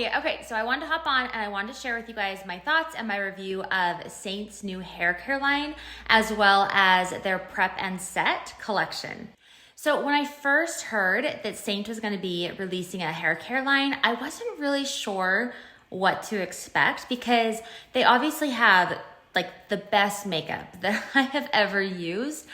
Okay, so I wanted to hop on and I wanted to share with you guys my thoughts and my review of Seint's new hair care line, as well as their Prep and Set collection. So when I first heard that Seint was going to be releasing a hair care line, I wasn't really sure what to expect because they obviously have like the best makeup that I have ever used.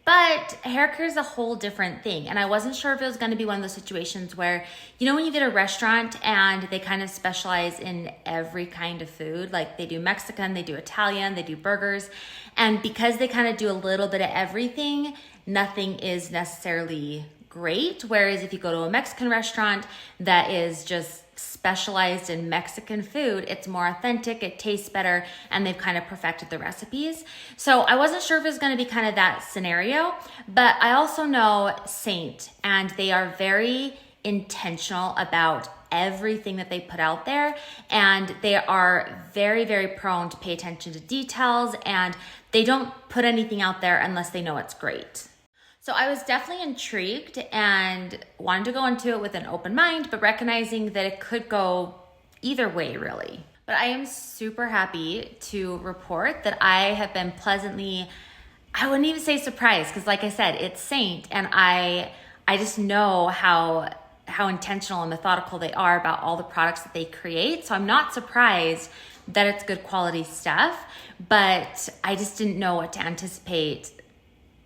But hair care is a whole different thing. And I wasn't sure if it was going to be one of those situations where, you know, when you get a restaurant and they kind of specialize in every kind of food, like they do Mexican, they do Italian, they do burgers. And because they kind of do a little bit of everything, nothing is necessarily great. Whereas if you go to a Mexican restaurant that is just specialized in Mexican food, it's more authentic, it tastes better, and they've kind of perfected the recipes. So I wasn't sure if it was going to be kind of that scenario, but I also know Seint, and they are very intentional about everything that they put out there, and they are very, very prone to pay attention to details, and they don't put anything out there unless they know it's great. So I was definitely intrigued and wanted to go into it with an open mind, but recognizing that it could go either way, really. But I am super happy to report that I have been pleasantly, I wouldn't even say surprised, because like I said, it's Seint, and I just know how intentional and methodical they are about all the products that they create. So I'm not surprised that it's good quality stuff, but I just didn't know what to anticipate,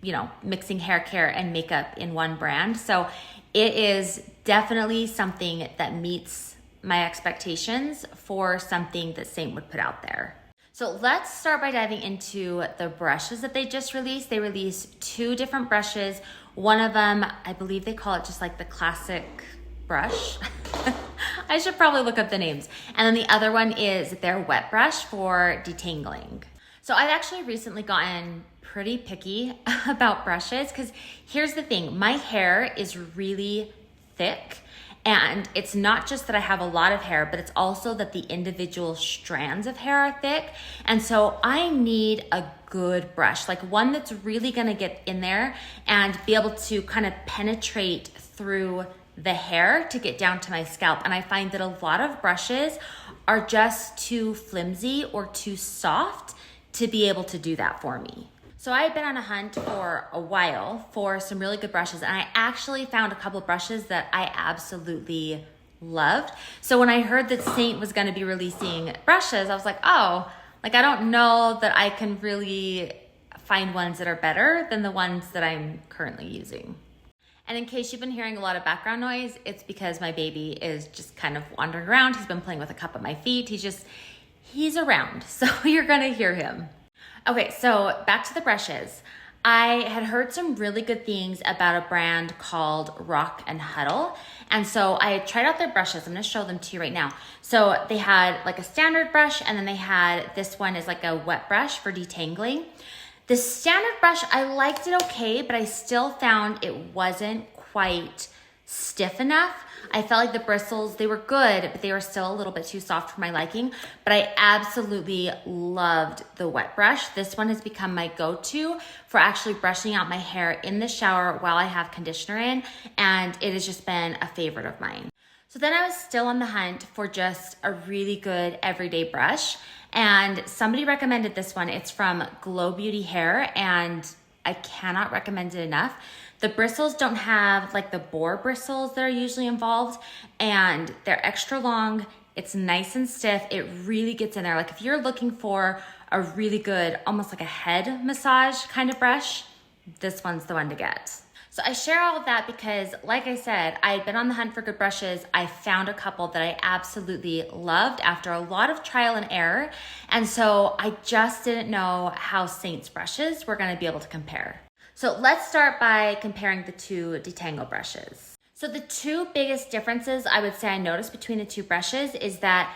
you know, mixing hair care and makeup in one brand. So it is definitely something that meets my expectations for something that Seint would put out there. So let's start by diving into the brushes that they just released. They released 2 different brushes. One of them, I believe they call it just like the classic brush. I should probably look up the names. And then the other one is their wet brush for detangling. So I've actually recently gotten pretty picky about brushes because here's the thing, my hair is really thick, and it's not just that I have a lot of hair, but it's also that the individual strands of hair are thick. And so I need a good brush, like one that's really gonna get in there and be able to kind of penetrate through the hair to get down to my scalp. And I find that a lot of brushes are just too flimsy or too soft to be able to do that for me. So I had been on a hunt for a while for some really good brushes, and I actually found a couple of brushes that I absolutely loved. So when I heard that Seint was going to be releasing brushes, I was like, oh, like I don't know that I can really find ones that are better than the ones that I'm currently using. And in case you've been hearing a lot of background noise, it's because my baby is just kind of wandering around. He's been playing with a cup at my feet. He's around, so you're gonna hear him. Okay, so back to the brushes. I had heard some really good things about a brand called Rock and Huddle. And so I tried out their brushes. I'm gonna show them to you right now. So they had like a standard brush, and then they had, this one is like a wet brush for detangling. The standard brush, I liked it okay, but I still found it wasn't quite stiff enough. I felt like the bristles, they were good, but they were still a little bit too soft for my liking. But I absolutely loved the wet brush. This one has become my go-to for actually brushing out my hair in the shower while I have conditioner in, and it has just been a favorite of mine. So then I was still on the hunt for just a really good everyday brush, and somebody recommended this one. It's from Glow Beauty Hair, and I cannot recommend it enough. The bristles don't have like the boar bristles that are usually involved, and they're extra long. It's nice and stiff. It really gets in there. Like if you're looking for a really good, almost like a head massage kind of brush, this one's the one to get. So I share all of that because, like I said, I had been on the hunt for good brushes. I found a couple that I absolutely loved after a lot of trial and error. And so I just didn't know how Seint's brushes were gonna be able to compare. So let's start by comparing the 2 detangle brushes. So the 2 biggest differences I would say I noticed between the 2 brushes is that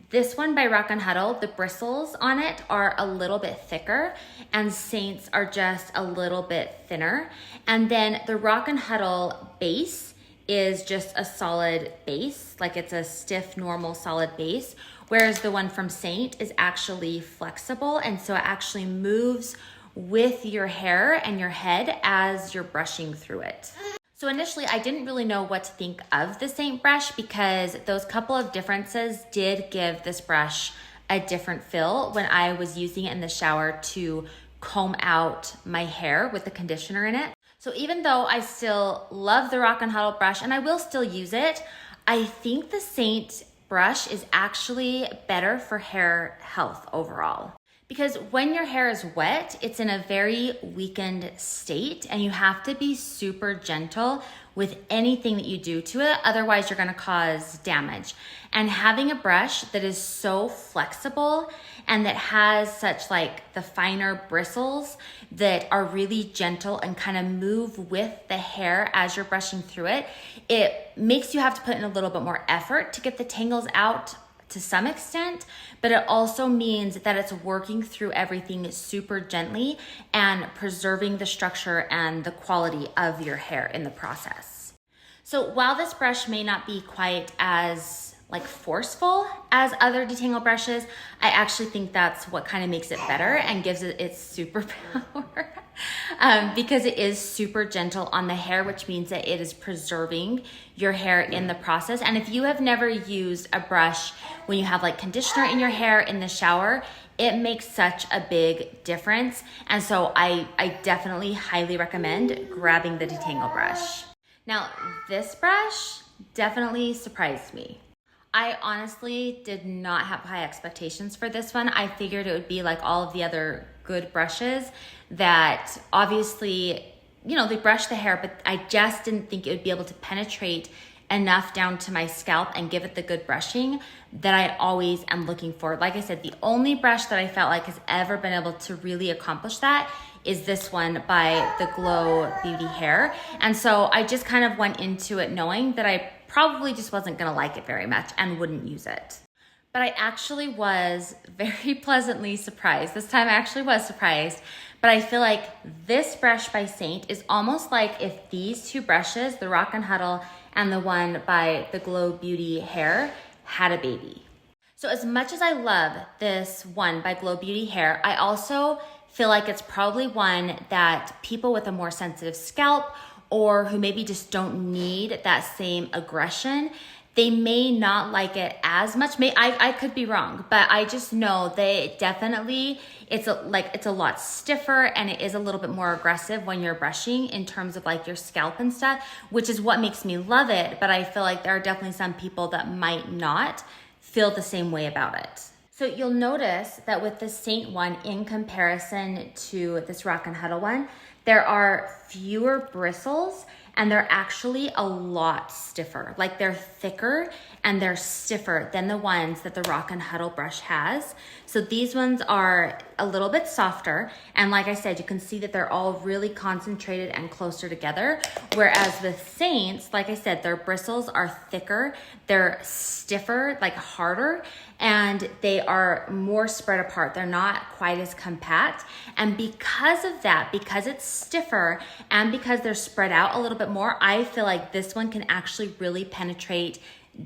this one by Rock and Huddle, the bristles on it are a little bit thicker, and Seint's are just a little bit thinner. And then the Rock and Huddle base is just a solid base, like it's a stiff, normal, solid base, whereas the one from Seint is actually flexible, and so it actually moves with your hair and your head as you're brushing through it. So initially, I didn't really know what to think of the Seint brush because those couple of differences did give this brush a different feel when I was using it in the shower to comb out my hair with the conditioner in it. So even though I still love the Rock and Huddle brush and I will still use it, I think the Seint brush is actually better for hair health overall. Because when your hair is wet, it's in a very weakened state and you have to be super gentle with anything that you do to it. Otherwise, you're gonna cause damage. And having a brush that is so flexible and that has such like the finer bristles that are really gentle and kind of move with the hair as you're brushing through it, it makes you have to put in a little bit more effort to get the tangles out to some extent, but it also means that it's working through everything super gently and preserving the structure and the quality of your hair in the process. So while this brush may not be quite as like forceful as other detangle brushes, I actually think that's what kind of makes it better and gives it its superpower. Because it is super gentle on the hair, which means that it is preserving your hair in the process. And if you have never used a brush when you have like conditioner in your hair in the shower, it makes such a big difference. And so I definitely highly recommend grabbing the detangle brush. Now, this brush definitely surprised me. I honestly did not have high expectations for this one. I figured it would be like all of the other good brushes that obviously, you know, they brush the hair, but I just didn't think it would be able to penetrate enough down to my scalp and give it the good brushing that I always am looking for. Like I said, the only brush that I felt like has ever been able to really accomplish that is this one by the Glow Beauty Hair. And so I just kind of went into it knowing that I probably just wasn't gonna like it very much and wouldn't use it. But I actually was very pleasantly surprised. This time I actually was surprised, but I feel like this brush by Seint is almost like if these two brushes, the Rock and Huddle and the one by the Glow Beauty Hair, had a baby. So as much as I love this one by Glow Beauty Hair, I also feel like it's probably one that people with a more sensitive scalp or who maybe just don't need that same aggression, they may not like it as much. I could be wrong, but I just know that definitely it's a lot stiffer and it is a little bit more aggressive when you're brushing in terms of like your scalp and stuff, which is what makes me love it. But I feel like there are definitely some people that might not feel the same way about it. So you'll notice that with the Seint one in comparison to this Rock and Huddle one, there are fewer bristles and they're actually a lot stiffer. Like they're thicker and they're stiffer than the ones that the Rock and Huddle brush has. So these ones are a little bit softer. And like I said, you can see that they're all really concentrated and closer together. Whereas with Seints, like I said, their bristles are thicker, they're stiffer, like harder, and they are more spread apart. They're not quite as compact. And because of that, because it's stiffer and because they're spread out a little bit more, I feel like this one can actually really penetrate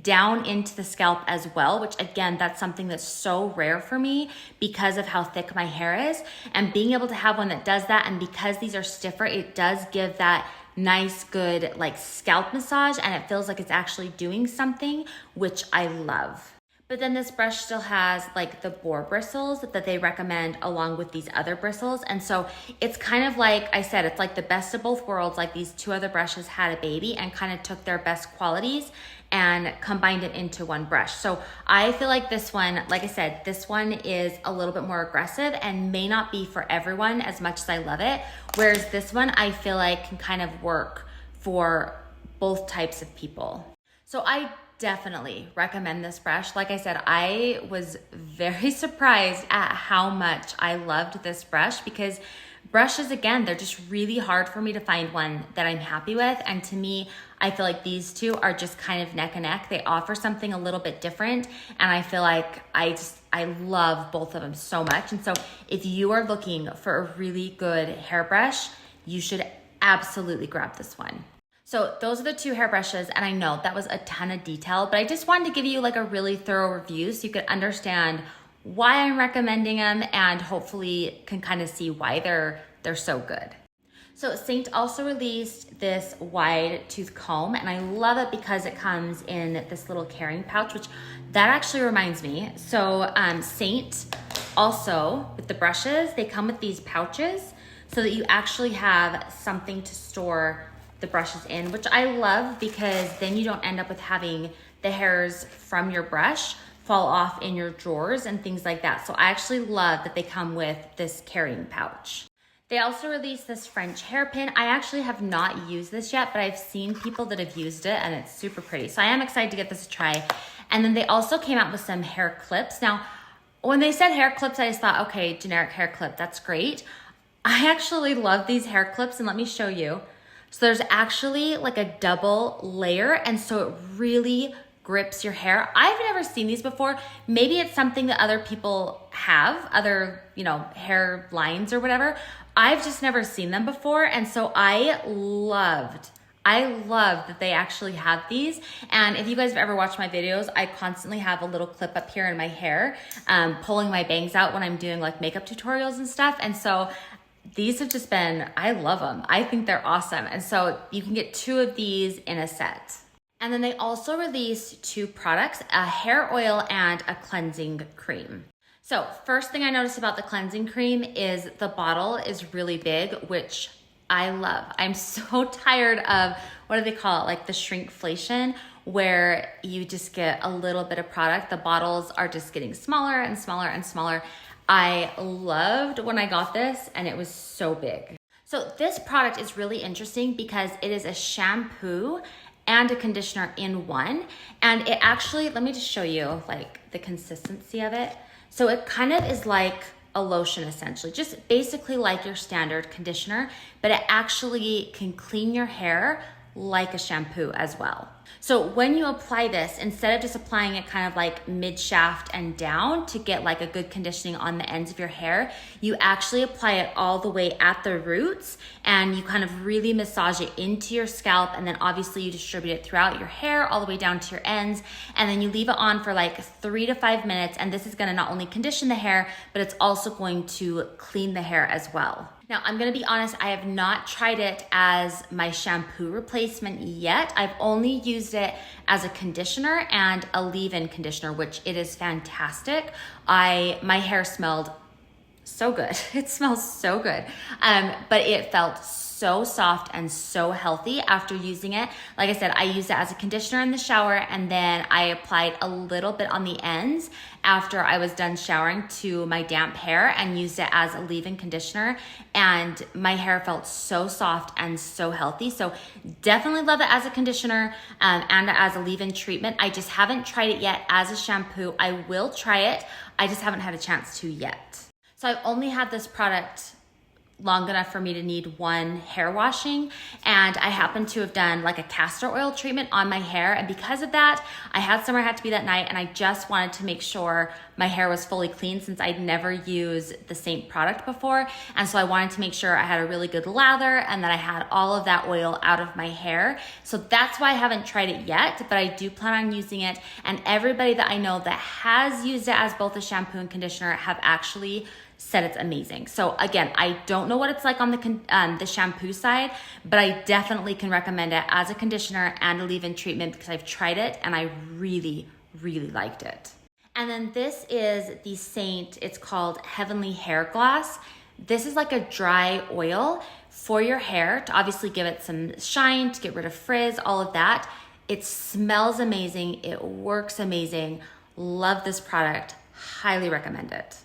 down into the scalp as well, which again, that's something that's so rare for me because of how thick my hair is. And being able to have one that does that, and because these are stiffer, it does give that nice, good like scalp massage, and it feels like it's actually doing something, which I love. But then this brush still has like the boar bristles that they recommend along with these other bristles. And so it's kind of like I said, it's like the best of both worlds. Like these two other brushes had a baby and kind of took their best qualities and combined it into one brush. So I feel like this one, like I said, this one is a little bit more aggressive and may not be for everyone as much as I love it. Whereas this one I feel like can kind of work for both types of people. So I definitely recommend this brush. Like I said, I was very surprised at how much I loved this brush because brushes, again, they're just really hard for me to find one that I'm happy with. And to me, I feel like these two are just kind of neck and neck. They offer something a little bit different. And I feel like I love both of them so much. And so if you are looking for a really good hairbrush, you should absolutely grab this one. So those are the two hairbrushes, and I know that was a ton of detail, but I just wanted to give you like a really thorough review so you could understand why I'm recommending them and hopefully can kind of see why they're so good. So Seint also released this wide tooth comb, and I love it because it comes in this little carrying pouch, which that actually reminds me. So Seint also, with the brushes, they come with these pouches so that you actually have something to store the brushes in, which I love because then you don't end up with having the hairs from your brush fall off in your drawers and things like that. So I actually love that they come with this carrying pouch. They also released this French hairpin. I actually have not used this yet, but I've seen people that have used it and it's super pretty. So I am excited to get this a try. And then they also came out with some hair clips. Now, when they said hair clips, I just thought, okay, generic hair clip, that's great. I actually love these hair clips, and let me show you. So there's actually like a double layer, and so it really grips your hair. I've never seen these before. Maybe it's something that other people have, other, hair lines or whatever. I've just never seen them before. And so I loved that they actually have these. And if you guys have ever watched my videos, I constantly have a little clip up here in my hair, pulling my bangs out when I'm doing like makeup tutorials and stuff. And so these have just been, I love them. I think they're awesome. And so you can get 2 of these in a set. And then they also released 2 products, a hair oil and a cleansing cream. So first thing I noticed about the cleansing cream is the bottle is really big, which I love. I'm so tired of, what do they call it? Like the shrinkflation, where you just get a little bit of product. The bottles are just getting smaller and smaller and smaller. I loved when I got this and it was so big. So this product is really interesting because it is a shampoo and a conditioner in one. And it actually, let me just show you like the consistency of it. So it kind of is like a lotion essentially, just basically like your standard conditioner, but it actually can clean your hair like a shampoo as well. So when you apply this, instead of just applying it kind of like mid shaft and down to get like a good conditioning on the ends of your hair, you actually apply it all the way at the roots and you kind of really massage it into your scalp, and then obviously you distribute it throughout your hair all the way down to your ends, and then you leave it on for like 3 to 5 minutes, and this is gonna not only condition the hair, but it's also going to clean the hair as well. Now, I'm gonna be honest, I have not tried it as my shampoo replacement yet. I've only used it as a conditioner and a leave-in conditioner, which it is fantastic. My hair smelled so good. It smells so good. But it felt so soft and so healthy after using it. Like I said, I used it as a conditioner in the shower, and then I applied a little bit on the ends after I was done showering to my damp hair and used it as a leave-in conditioner, and my hair felt so soft and so healthy. So definitely love it as a conditioner and as a leave-in treatment. I just haven't tried it yet as a shampoo. I will try it. I just haven't had a chance to yet. So I've only had this product long enough for me to need 1 hair washing, and I happened to have done like a castor oil treatment on my hair, and because of that, I had somewhere I had to be that night, and I just wanted to make sure my hair was fully clean since I'd never used the Seint product before, and so I wanted to make sure I had a really good lather and that I had all of that oil out of my hair. So that's why I haven't tried it yet, but I do plan on using it, and everybody that I know that has used it as both a shampoo and conditioner have actually said it's amazing. So again, I don't know what it's like on the shampoo side, but I definitely can recommend it as a conditioner and a leave-in treatment because I've tried it and I really, really liked it. And then this is the Seint, it's called Heavenly Hair Gloss. This is like a dry oil for your hair to obviously give it some shine, to get rid of frizz, all of that. It smells amazing. It works amazing. Love this product. Highly recommend it.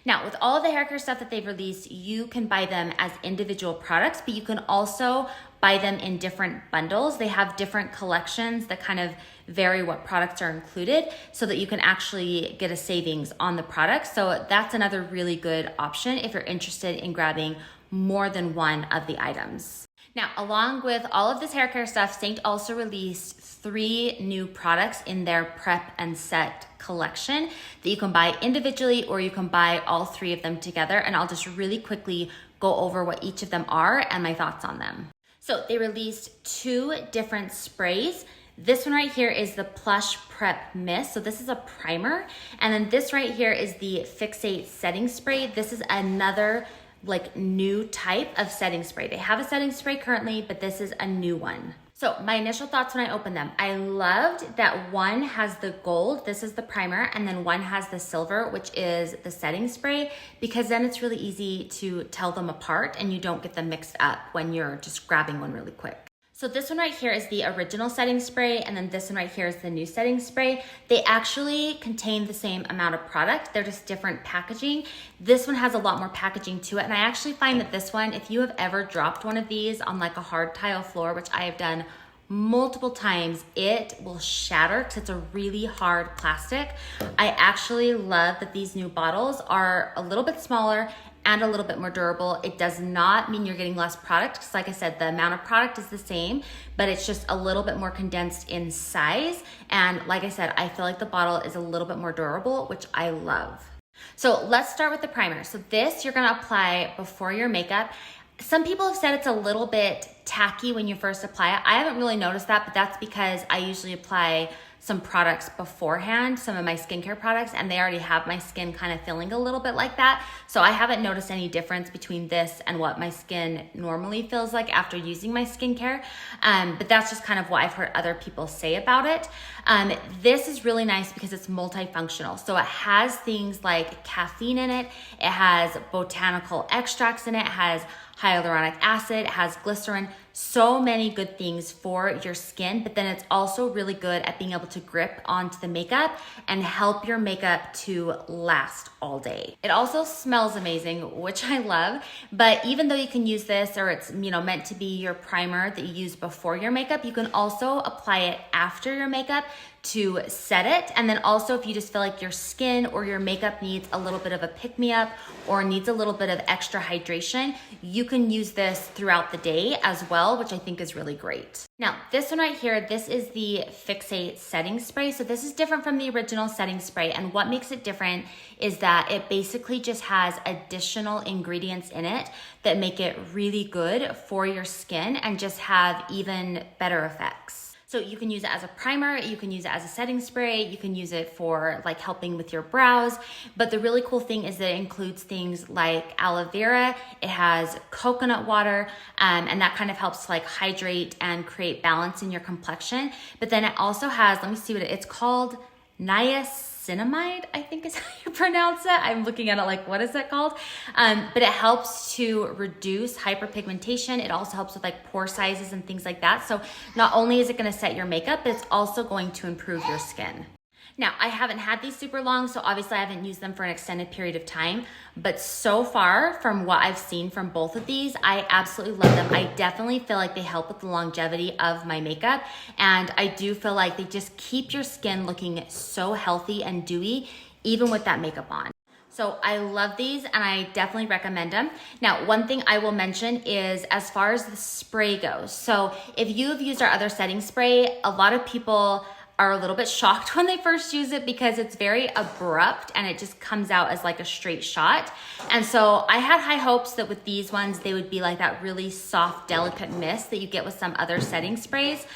Now, with all of the hair care stuff that they've released, you can buy them as individual products, but you can also buy them in different bundles. They have different collections that kind of vary what products are included so that you can actually get a savings on the product. So that's another really good option if you're interested in grabbing more than one of the items. Now, along with all of this hair care stuff, Seint also released 3 new products in their Prep and Set collection that you can buy individually or you can buy all 3 of them together. And I'll just really quickly go over what each of them are and my thoughts on them. So they released 2 different sprays. This one right here is the Plush Prep Mist. So this is a primer. And then this right here is the Fixate Setting Spray. This is another like new type of setting spray. They have a setting spray currently, but this is a new one. So my initial thoughts when I opened them, I loved that one has the gold, this is the primer, and then one has the silver, which is the setting spray, because then it's really easy to tell them apart and you don't get them mixed up when you're just grabbing one really quick. So this one right here is the original setting spray, and then this one right here is the new setting spray. They actually contain the same amount of product. They're just different packaging. This one has a lot more packaging to it, and I actually find that this one, if you have ever dropped one of these on like a hard tile floor, which I have done multiple times, it will shatter because it's a really hard plastic. I actually love that these new bottles are a little bit smaller and a little bit more durable. It does not mean you're getting less product, because like I said, the amount of product is the same, but it's just a little bit more condensed in size. And like I said, I feel like the bottle is a little bit more durable, which I love. So let's start with the primer. So this you're gonna apply before your makeup. Some people have said it's a little bit tacky when you first apply it. I haven't really noticed that, but that's because I usually apply some products beforehand, some of my skincare products, and they already have my skin kind of feeling a little bit like that. So I haven't noticed any difference between this and what my skin normally feels like after using my skincare. But that's just kind of what I've heard other people say about it. This is really nice because it's multifunctional. So it has things like caffeine in it. It has botanical extracts in it. It has hyaluronic acid, it has glycerin, so many good things for your skin, but then it's also really good at being able to grip onto the makeup and help your makeup to last all day. It also smells amazing, which I love, but even though you can use this, or it's meant to be your primer that you use before your makeup, you can also apply it after your makeup to set it. And then also if you just feel like your skin or your makeup needs a little bit of a pick-me-up or needs a little bit of extra hydration, you can use this throughout the day as well, which I think is really great. Now, this one right here, this is the Fixate setting spray. So this is different from the original setting spray. And what makes it different is that it basically just has additional ingredients in it that make it really good for your skin and just have even better effects. So you can use it as a primer, you can use it as a setting spray, you can use it for like helping with your brows. But the really cool thing is that it includes things like aloe vera, it has coconut water, and that kind of helps like hydrate and create balance in your complexion. But then it also has, let me see what it's called, niacinamide, I think is how you pronounce it. I'm looking at it like, what is it called? But it helps to reduce hyperpigmentation. It also helps with like pore sizes and things like that. So not only is it gonna set your makeup, but it's also going to improve your skin. Now, I haven't had these super long, so obviously I haven't used them for an extended period of time, but so far from what I've seen from both of these, I absolutely love them. I definitely feel like they help with the longevity of my makeup, and I do feel like they just keep your skin looking so healthy and dewy, even with that makeup on. So I love these and I definitely recommend them. Now, one thing I will mention is as far as the spray goes. So if you have used our other setting spray, a lot of people are a little bit shocked when they first use it because it's very abrupt and it just comes out as like a straight shot. And so I had high hopes that with these ones, they would be like that really soft, delicate mist that you get with some other setting sprays.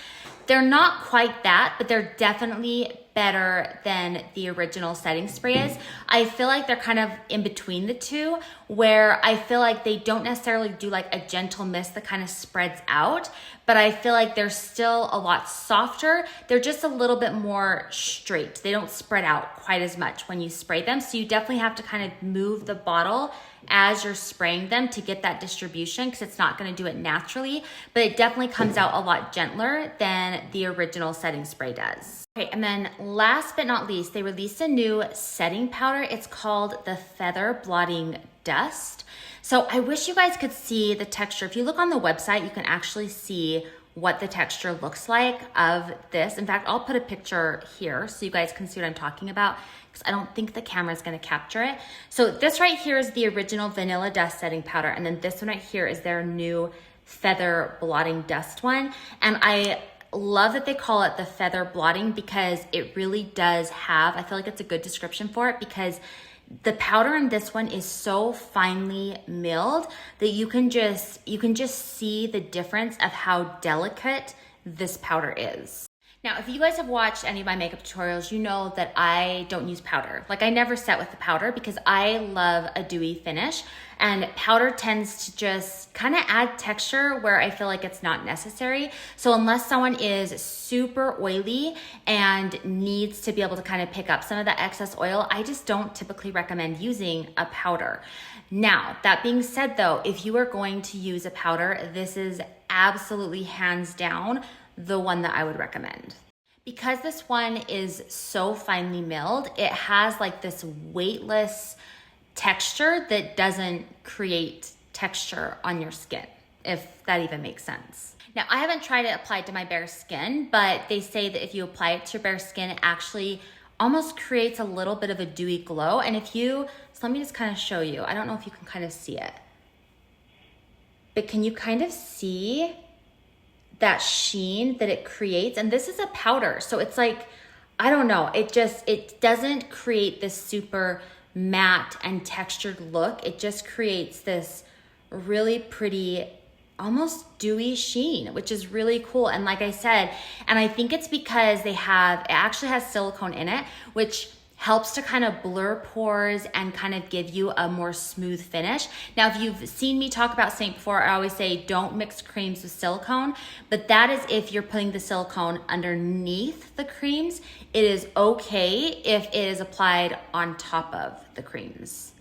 They're not quite that, but they're definitely better than the original setting spray is. I feel like they're kind of in between the two, where I feel like they don't necessarily do like a gentle mist that kind of spreads out, but I feel like they're still a lot softer. They're just a little bit more straight. They don't spread out quite as much when you spray them. So you definitely have to kind of move the bottle as you're spraying them to get that distribution, because it's not going to do it naturally, but it definitely comes out a lot gentler than the original setting spray does. Okay, and then last but not least, they released a new setting powder. It's called the Feather Blotting Dust. So I wish you guys could see the texture. If you look on the website, you can actually see what the texture looks like of this. In fact, I'll put a picture here so you guys can see what I'm talking about, because I don't think the camera is going to capture it. So this right here is the original Vanilla Dust setting powder, and then this one right here is their new Feather Blotting Dust one. And I love that they call it the feather blotting, because it really does have, I feel like it's a good description for it, because the powder in this one is so finely milled that you can just see the difference of how delicate this powder is. Now, if you guys have watched any of my makeup tutorials, you know that I don't use powder. Like, I never set with the powder because I love a dewy finish, and powder tends to just kind of add texture where I feel like it's not necessary. So unless someone is super oily and needs to be able to kind of pick up some of that excess oil, I just don't typically recommend using a powder. Now, that being said though, if you are going to use a powder, this is absolutely hands down the one that I would recommend. Because this one is so finely milled, it has like this weightless texture that doesn't create texture on your skin, if that even makes sense. Now, I haven't tried it applied to my bare skin, but they say that if you apply it to your bare skin, it actually almost creates a little bit of a dewy glow. And so let me just kind of show you. I don't know if you can kind of see it, but can you kind of see that sheen that it creates? And this is a powder, so it's like, I don't know, it doesn't create this super matte and textured look. It just creates this really pretty, almost dewy sheen, which is really cool. And like I said, and I think it's because it actually has silicone in it, which helps to kind of blur pores and kind of give you a more smooth finish. Now, if you've seen me talk about Seint before, I always say don't mix creams with silicone, but that is if you're putting the silicone underneath the creams. It is okay if it is applied on top of the creams.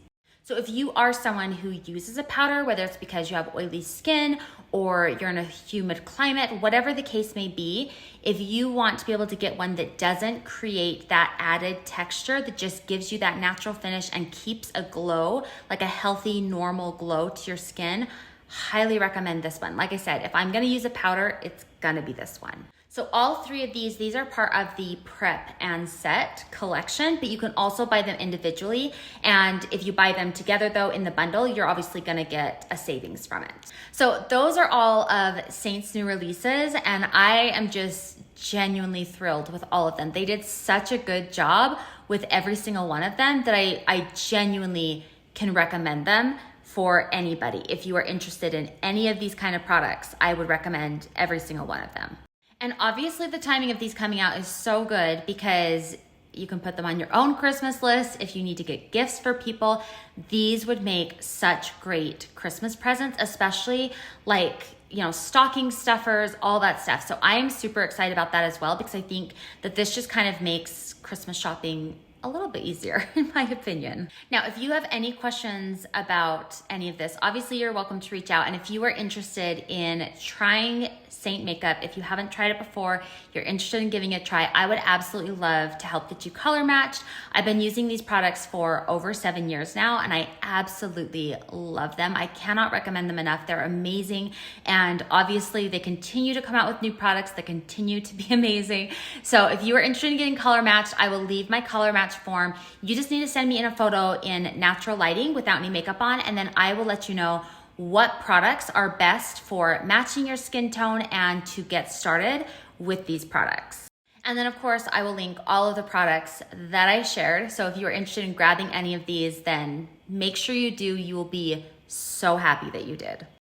So if you are someone who uses a powder, whether it's because you have oily skin or you're in a humid climate, whatever the case may be, if you want to be able to get one that doesn't create that added texture, that just gives you that natural finish and keeps a glow, like a healthy, normal glow to your skin, highly recommend this one. Like I said, if I'm gonna use a powder, it's gonna be this one. So all three of these are part of the Prep and Set collection, but you can also buy them individually. And if you buy them together though in the bundle, you're obviously gonna get a savings from it. So those are all of Seint's new releases, and I am just genuinely thrilled with all of them. They did such a good job with every single one of them that I genuinely can recommend them for anybody. If you are interested in any of these kind of products, I would recommend every single one of them. And obviously the timing of these coming out is so good because you can put them on your own Christmas list. If you need to get gifts for people, these would make such great Christmas presents, especially like, stocking stuffers, all that stuff. So I'm super excited about that as well, because I think that this just kind of makes Christmas shopping a little bit easier, in my opinion. Now, if you have any questions about any of this, obviously you're welcome to reach out. And if you are interested in trying Seint Makeup, if you haven't tried it before, you're interested in giving it a try, I would absolutely love to help get you color matched. I've been using these products for over 7 years now, and I absolutely love them. I cannot recommend them enough. They're amazing. And obviously they continue to come out with new products that continue to be amazing. So if you are interested in getting color matched, I will leave my color match form. You just need to send me in a photo in natural lighting without any makeup on, and then I will let you know what products are best for matching your skin tone and to get started with these products. And then of course, I will link all of the products that I shared. So if you are interested in grabbing any of these, then make sure you do. You will be so happy that you did.